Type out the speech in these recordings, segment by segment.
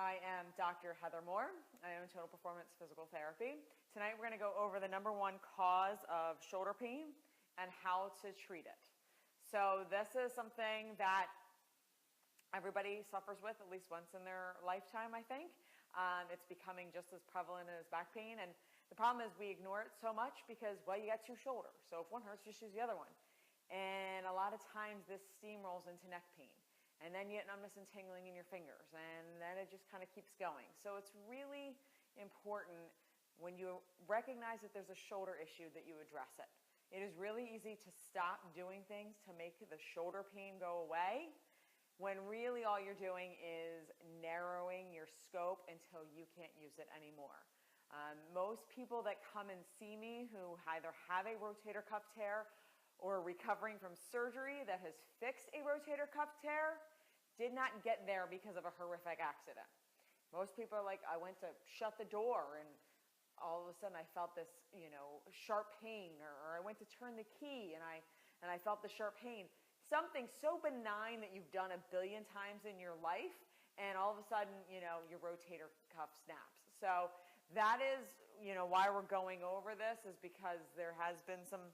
I am Dr. Heather Moore. I own Total Performance Physical Therapy. Tonight we're going to go over the #1 cause of shoulder pain and how to treat it. So this is something that everybody suffers with at least once in their lifetime, I think. It's becoming just as prevalent as back pain, and the problem is we ignore it so much because, well, you got two shoulders, so if one hurts, just use the other one. And a lot of times this steamrolls into neck pain. And then you get numbness and tingling in your fingers, and then it just kind of keeps going. So it's really important when you recognize that there's a shoulder issue that you address it. It is really easy to stop doing things to make the shoulder pain go away, when really all you're doing is narrowing your scope until you can't use it anymore. Most people that come and see me who either have a rotator cuff tear or are recovering from surgery that has fixed a rotator cuff tear did not get there because of a horrific accident. Most people are like, I went to shut the door and all of a sudden I felt this, sharp pain, or I went to turn the key and I felt the sharp pain. Something so benign that you've done a billion times in your life, and all of a sudden, your rotator cuff snaps. So that is, why we're going over this, is because there has been some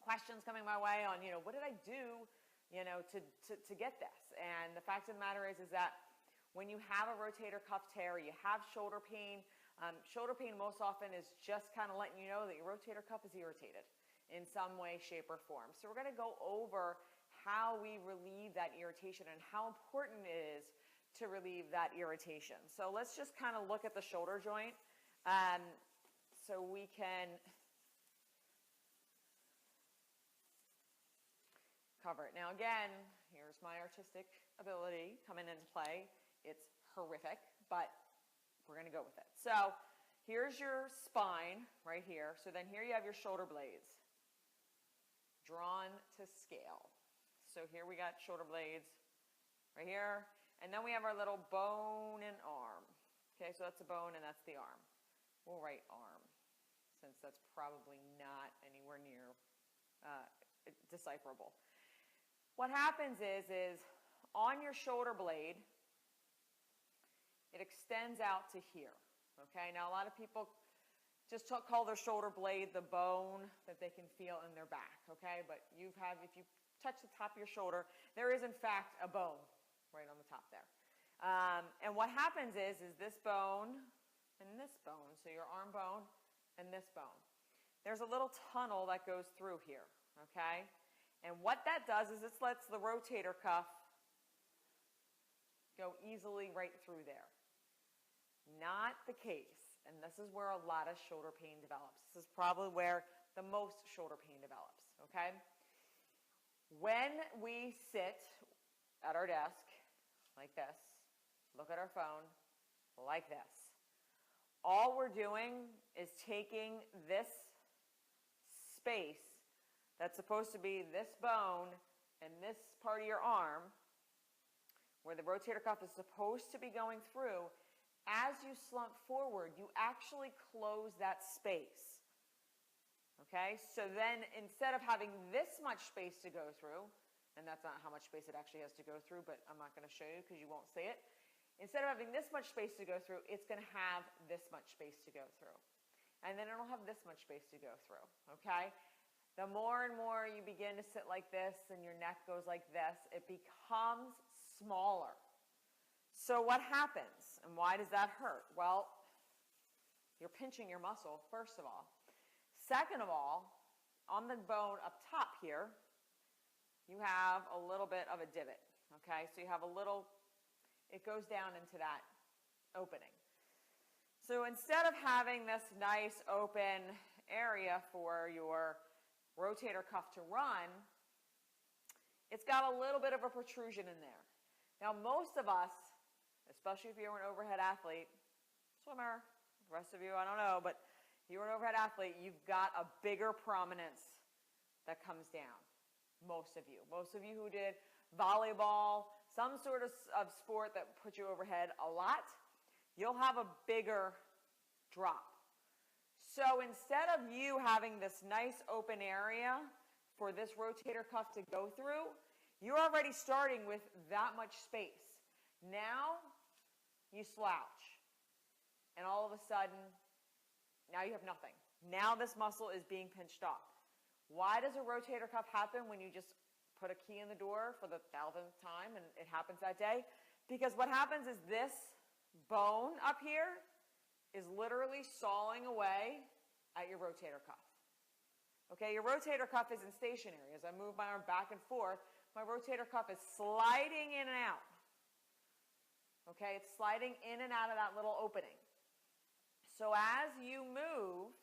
questions coming my way on, what did I do, to get this? And the fact of the matter is that when you have a rotator cuff tear, you have shoulder pain most often is just kind of letting you know that your rotator cuff is irritated in some way, shape, or form. So we're going to go over how we relieve that irritation and how important it is to relieve that irritation. So let's just kind of look at the shoulder joint so we can cover it. Now again, here's my artistic ability coming into play. It's horrific, but we're going to go with it. So here's your spine right here. So then here you have your shoulder blades drawn to scale. So here we got shoulder blades right here. And then we have our little bone and arm. Okay, so that's the bone and that's the arm. We'll write arm, since that's probably not anywhere near decipherable. What happens is on your shoulder blade, it extends out to here. Okay, now a lot of people just call their shoulder blade the bone that they can feel in their back. Okay, but if you touch the top of your shoulder, there is in fact a bone right on the top there. And what happens is this bone and this bone, so your arm bone and this bone, there's a little tunnel that goes through here. Okay. And what that does is it lets the rotator cuff go easily right through there. Not the case, and this is where a lot of shoulder pain develops. This is probably where the most shoulder pain develops, okay? When we sit at our desk like this, look at our phone like this, all we're doing is taking this space that's supposed to be this bone and this part of your arm, where the rotator cuff is supposed to be going through. As you slump forward, you actually close that space. Okay, so then instead of having this much space to go through, and that's not how much space it actually has to go through, but I'm not going to show you because you won't see it. Instead of having this much space to go through, it's going to have this much space to go through. And then it'll have this much space to go through, okay? The more and more you begin to sit like this and your neck goes like this, it becomes smaller. So what happens, and why does that hurt? Well, you're pinching your muscle, first of all. Second of all, on the bone up top here, you have a little bit of a divot, okay? So you have a little, it goes down into that opening. So instead of having this nice open area for your rotator cuff to run, it's got a little bit of a protrusion in there. Now most of us, especially if you're an overhead athlete, swimmer, the rest of you I don't know, but if you're an overhead athlete, you've got a bigger prominence that comes down. Most of you who did volleyball, some sort of sport that put you overhead a lot, you'll have a bigger drop. So instead of you having this nice open area for this rotator cuff to go through, you're already starting with that much space. Now, you slouch. And all of a sudden, now you have nothing. Now this muscle is being pinched off. Why does a rotator cuff happen when you just put a key in the door for the 1,000th time and it happens that day? Because what happens is this bone up here is literally sawing away at your rotator cuff. Okay, your rotator cuff isn't stationary. As I move my arm back and forth, my rotator cuff is sliding in and out. Okay, it's sliding in and out of that little opening. So as you move,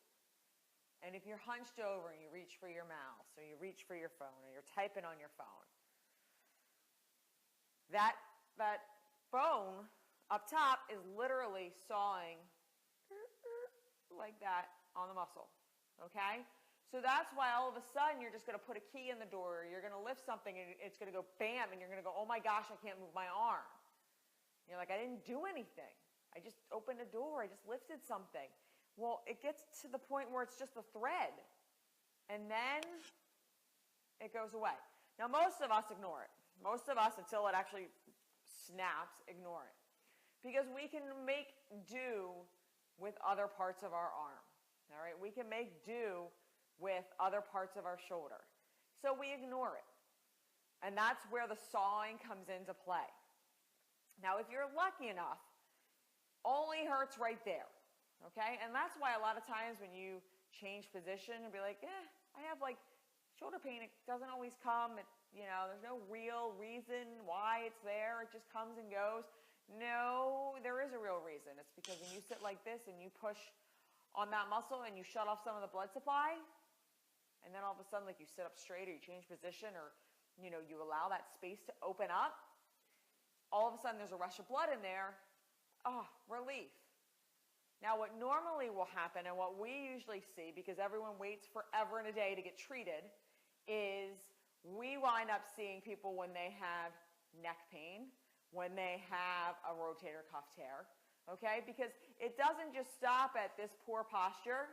and if you're hunched over and you reach for your mouse, or you reach for your phone, or you're typing on your phone, that bone up top is literally sawing like that on the muscle, okay? So that's why all of a sudden you're just going to put a key in the door, or you're going to lift something and it's going to go bam, and you're going to go, oh my gosh, I can't move my arm. And you're like, I didn't do anything. I just opened a door. I just lifted something. Well, it gets to the point where it's just a thread, and then it goes away. Now, most of us ignore it. Most of us, until it actually snaps, ignore it. Because we can make do with other parts of our arm. All right? We can make do with other parts of our shoulder. So we ignore it. And that's where the sawing comes into play. Now, if you're lucky enough, only hurts right there. Okay? And that's why a lot of times when you change position and be like, I have like shoulder pain. It doesn't always come. There's no real reason why it's there. It just comes and goes. No, there is a real reason. It's because when you sit like this and you push on that muscle and you shut off some of the blood supply, and then all of a sudden, like, you sit up straight, or you change position, or, you allow that space to open up, all of a sudden there's a rush of blood in there. Relief. Now, what normally will happen, and what we usually see, because everyone waits forever and a day to get treated, is we wind up seeing people when they have neck pain, when they have a rotator cuff tear, okay? Because it doesn't just stop at this poor posture,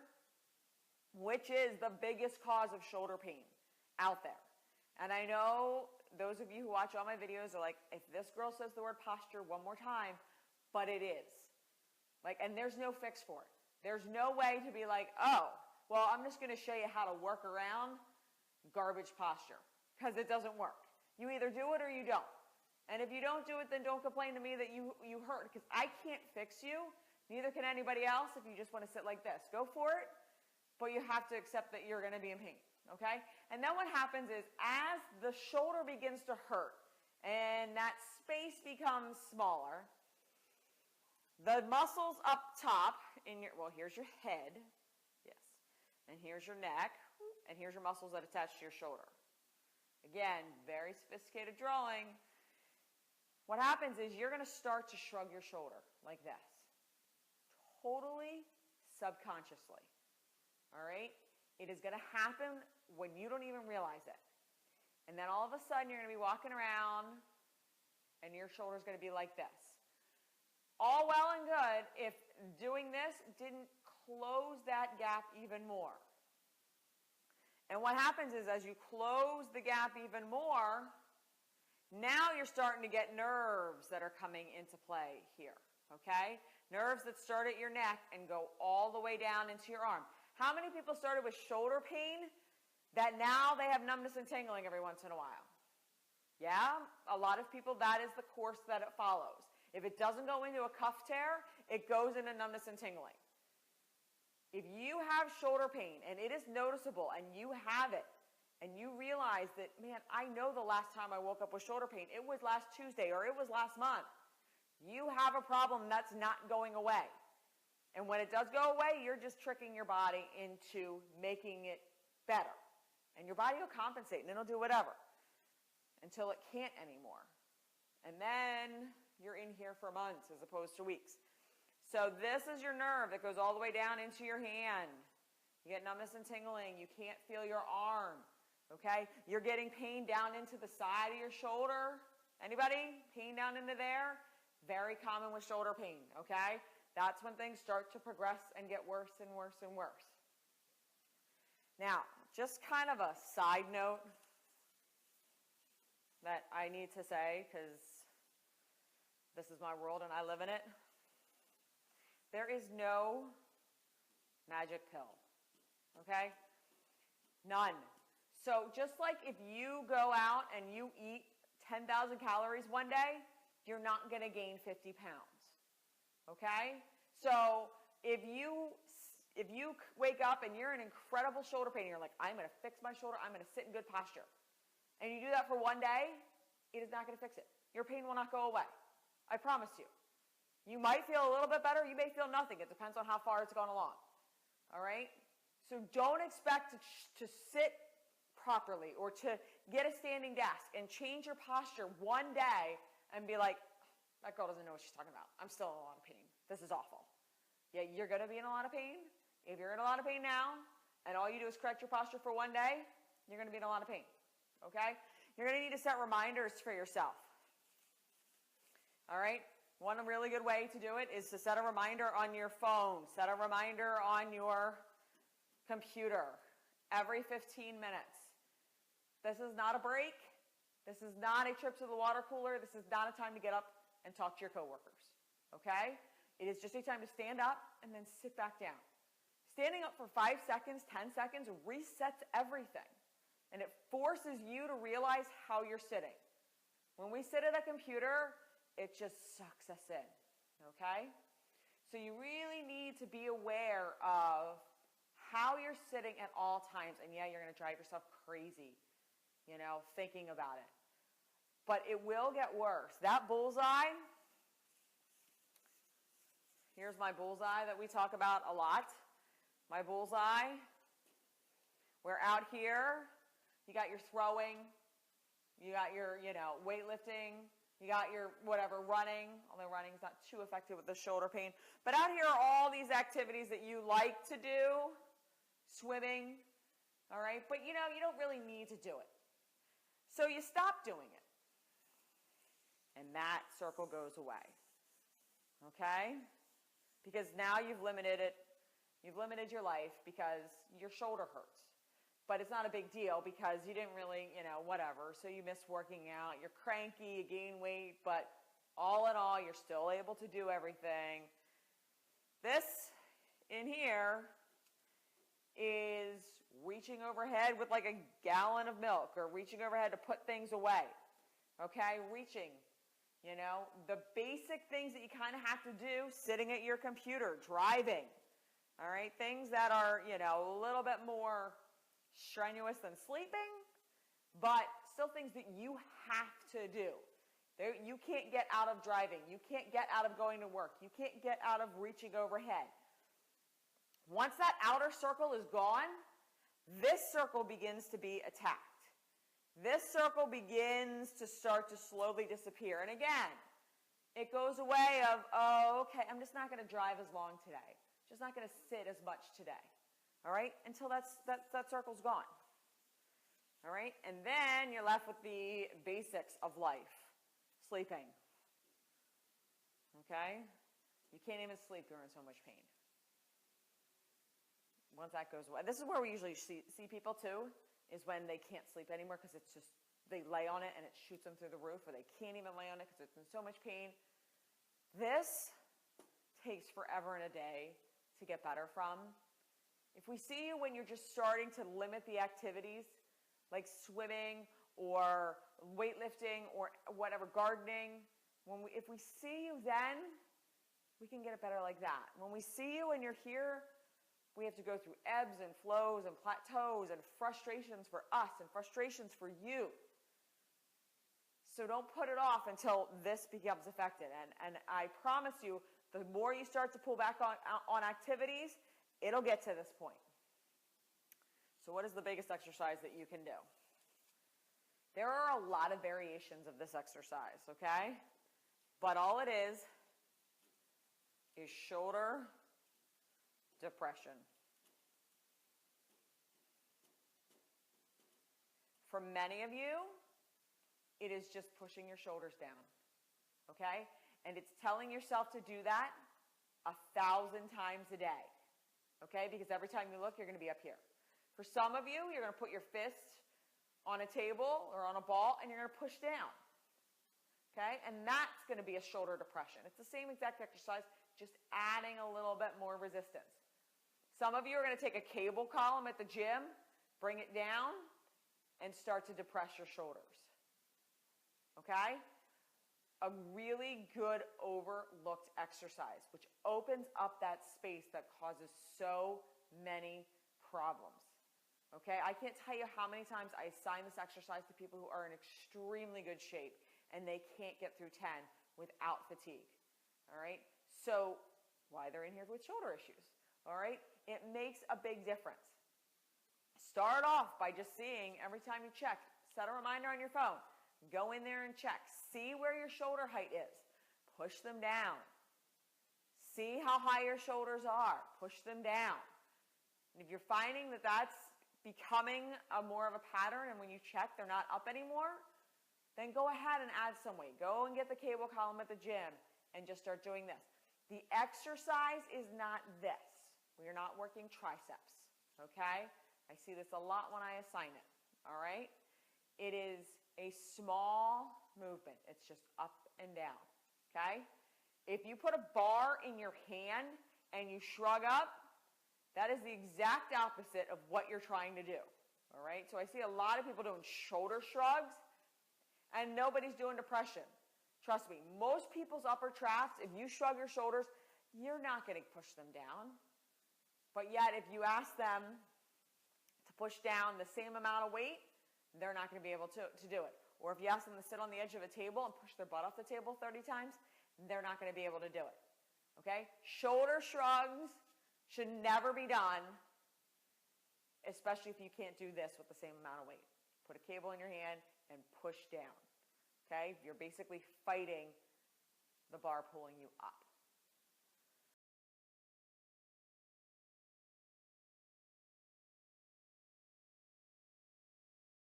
which is the biggest cause of shoulder pain out there. And I know those of you who watch all my videos are like, if this girl says the word posture one more time, but it is. And there's no fix for it. There's no way to be like, oh, well, I'm just going to show you how to work around garbage posture, because it doesn't work. You either do it or you don't. And if you don't do it, then don't complain to me that you hurt, because I can't fix you. Neither can anybody else if you just want to sit like this. Go for it, but you have to accept that you're going to be in pain, okay? And then what happens is, as the shoulder begins to hurt and that space becomes smaller, the muscles up top here's your head, yes, and here's your neck, and here's your muscles that attach to your shoulder. Again, very sophisticated drawing. What happens is you're going to start to shrug your shoulder like this, totally subconsciously, all right? It is going to happen when you don't even realize it. And then all of a sudden you're going to be walking around and your shoulder's going to be like this. All well and good if doing this didn't close that gap even more. And what happens is, as you close the gap even more, now you're starting to get nerves that are coming into play here, okay? Nerves that start at your neck and go all the way down into your arm. How many people started with shoulder pain that now they have numbness and tingling every once in a while? Yeah, a lot of people, that is the course that it follows. If it doesn't go into a cuff tear, it goes into numbness and tingling. If you have shoulder pain and it is noticeable and you have it and you realize that, man, I know the last time I woke up with shoulder pain, it was last Tuesday or it was last month, you have a problem that's not going away. And when it does go away, you're just tricking your body into making it better. And your body will compensate and it'll do whatever until it can't anymore. And then you're in here for months as opposed to weeks. So this is your nerve that goes all the way down into your hand. You get numbness and tingling. You can't feel your arm, okay? You're getting pain down into the side of your shoulder. Anybody? Pain down into there? Very common with shoulder pain, okay? That's when things start to progress and get worse and worse and worse. Now, just kind of a side note that I need to say, because this is my world and I live in it. There is no magic pill, okay? None. So just like if you go out and you eat 10,000 calories one day, you're not going to gain 50 pounds, okay? So if you wake up and you're in incredible shoulder pain, and you're like, I'm going to fix my shoulder, I'm going to sit in good posture, and you do that for one day, it is not going to fix it. Your pain will not go away. I promise you. You might feel a little bit better, you may feel nothing. It depends on how far it's gone along, all right? So don't expect to sit properly or to get a standing desk and change your posture one day and be like, that girl doesn't know what she's talking about. I'm still in a lot of pain. This is awful. Yeah, you're going to be in a lot of pain. If you're in a lot of pain now and all you do is correct your posture for one day, you're going to be in a lot of pain, okay? You're going to need to set reminders for yourself, all right? One really good way to do it is to set a reminder on your phone, set a reminder on your computer every 15 minutes. This is not a break. This is not a trip to the water cooler. This is not a time to get up and talk to your coworkers, okay? It is just a time to stand up and then sit back down. Standing up for 5 seconds, 10 seconds resets everything, and it forces you to realize how you're sitting. When we sit at a computer, it just sucks us in, okay? So you really need to be aware of how you're sitting at all times, and yeah, you're going to drive yourself crazy, you know, thinking about it. But it will get worse. That bullseye, here's my bullseye that we talk about a lot. My bullseye, we're out here, you got your throwing, you got your, you know, weightlifting, you got your whatever, running, although running's not too effective with the shoulder pain. But out here are all these activities that you like to do, swimming, all right? But, you know, you don't really need to do it. So you stop doing it. And that circle goes away, okay? Because now you've limited it. You've limited your life because your shoulder hurts. But it's not a big deal because you didn't really, you know, whatever. So you miss working out. You're cranky. You gain weight. But all in all, you're still able to do everything. This in here is reaching overhead with like a gallon of milk or reaching overhead to put things away. Okay? Reaching. You know, the basic things that you kind of have to do sitting at your computer, driving. All right? Things that are, you know, a little bit more strenuous than sleeping, but still things that you have to do. You can't get out of driving. You can't get out of going to work. You can't get out of reaching overhead. Once that outer circle is gone, this circle begins to be attacked. This circle begins to start to slowly disappear. And again, it goes away of, oh, okay, I'm just not going to drive as long today. Just not going to sit as much today. All right? Until that circle's gone. All right? And then you're left with the basics of life. Sleeping. Okay? You can't even sleep. You're in so much pain. Once that goes away. This is where we usually see people too, is when they can't sleep anymore because it's just, they lay on it and it shoots them through the roof, or they can't even lay on it because it's in so much pain. This takes forever and a day to get better from. If we see you when you're just starting to limit the activities, like swimming or weightlifting or whatever, gardening, if we see you then, we can get it better like that. When we see you and you're here, we have to go through ebbs and flows and plateaus and frustrations for us and frustrations for you. So don't put it off until this becomes affected. And I promise you, the more you start to pull back on activities, it'll get to this point. So what is the biggest exercise that you can do? There are a lot of variations of this exercise, okay? But all it is shoulder depression. For many of you, it is just pushing your shoulders down, okay? And it's telling yourself to do that 1,000 times a day, okay? Because every time you look, you're going to be up here. For some of you, you're going to put your fist on a table or on a ball, and you're going to push down, okay? And that's going to be a shoulder depression. It's the same exact exercise, just adding a little bit more resistance. Some of you are going to take a cable column at the gym, bring it down, and start to depress your shoulders. Okay? A really good overlooked exercise, which opens up that space that causes so many problems. Okay? I can't tell you how many times I assign this exercise to people who are in extremely good shape and they can't get through 10 without fatigue. All right? So, why they're in here with shoulder issues. All right? It makes a big difference. Start off by just seeing every time you check, set a reminder on your phone. Go in there and check. See where your shoulder height is. Push them down. See how high your shoulders are. Push them down. And if you're finding that that's becoming more of a pattern and when you check they're not up anymore, then go ahead and add some weight. Go and get the cable column at the gym and just start doing this. The exercise is not this. We are not working triceps, okay? I see this a lot when I assign it, all right? It is a small movement. It's just up and down, okay? If you put a bar in your hand and you shrug up, that is the exact opposite of what you're trying to do, all right? So I see a lot of people doing shoulder shrugs and nobody's doing depression. Trust me, most people's upper traps, if you shrug your shoulders, you're not going to push them down. But yet, if you ask them to push down the same amount of weight, they're not going to be able to do it. Or if you ask them to sit on the edge of a table and push their butt off the table 30 times, they're not going to be able to do it. Okay? Shoulder shrugs should never be done, especially if you can't do this with the same amount of weight. Put a cable in your hand and push down. Okay? You're basically fighting the bar pulling you up.